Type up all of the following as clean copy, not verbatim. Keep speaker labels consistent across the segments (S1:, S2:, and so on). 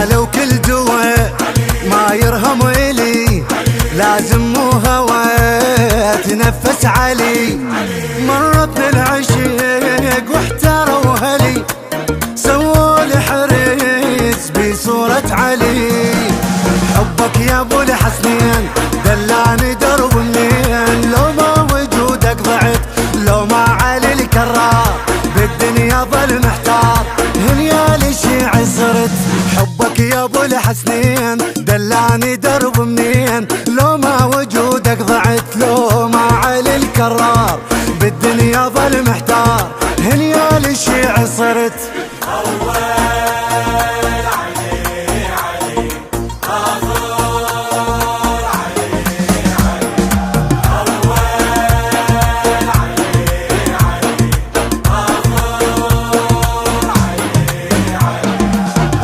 S1: غالي وكل دوا ما يرهم إلي، لازم مو هوى تنفس علي. مرت بالعشيق واحتاروا هلي، سووا لي حريص بصورة علي. حبك يا ابو الحسنين دلاني درب منين، لو ما وجودك ضعت لو ما علي الكرار بالدنيا ظل محتار، هنيا للشيعي صرت. حبك يا ابو الحسنين دلاني درب منين، لو ما وجودك ضعت لو ما علي الكرار بالدنيا ظل محتار، هنيا للشيعي صرت.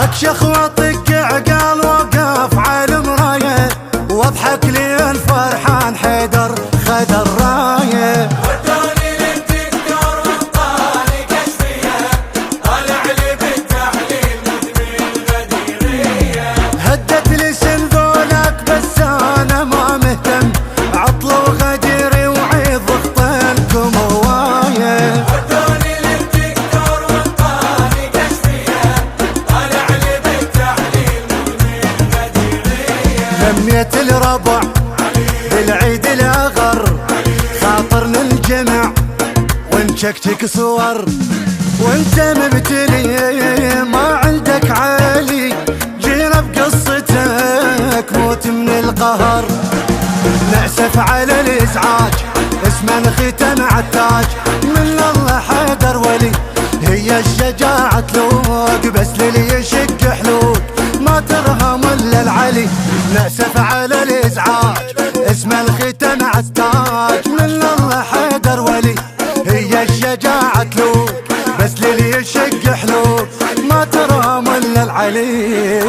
S1: اكشخ واطق عقال وقف على المرايه، واضحك لي الفرحان حيدر خد الرايه.
S2: وداني للدكتور وانطاني كشفيه، طالع لي بالتحليل مدمن غديريه.
S1: هدت لي سنذولك بس انا ما مهتم، عطل وغديري وعيض ضغطينكم هوايه.
S2: وداني للدكتور وانطاني كشفيه، طالع لي بالتحليل مدمن غديريه.
S1: لميت الربع بالعيد الاغر، خاطرنا الجمع ونشكتك صور، وانت مبتلي ما عندك عالي، جينا بقصتك موت من القهر. نأسف على الازعاج اسم الختم عالتاج، من الله حيدر ولي هي الشجاعة تلوق، بس للي يشق حلوق ما ترهم الا العلي. نأسف على الازعاج اسم الختم عالتاج، من الله حيدر ولي هي الشجاعة تلوق، بس للي يشق حلوق ما ترهم الا العلي.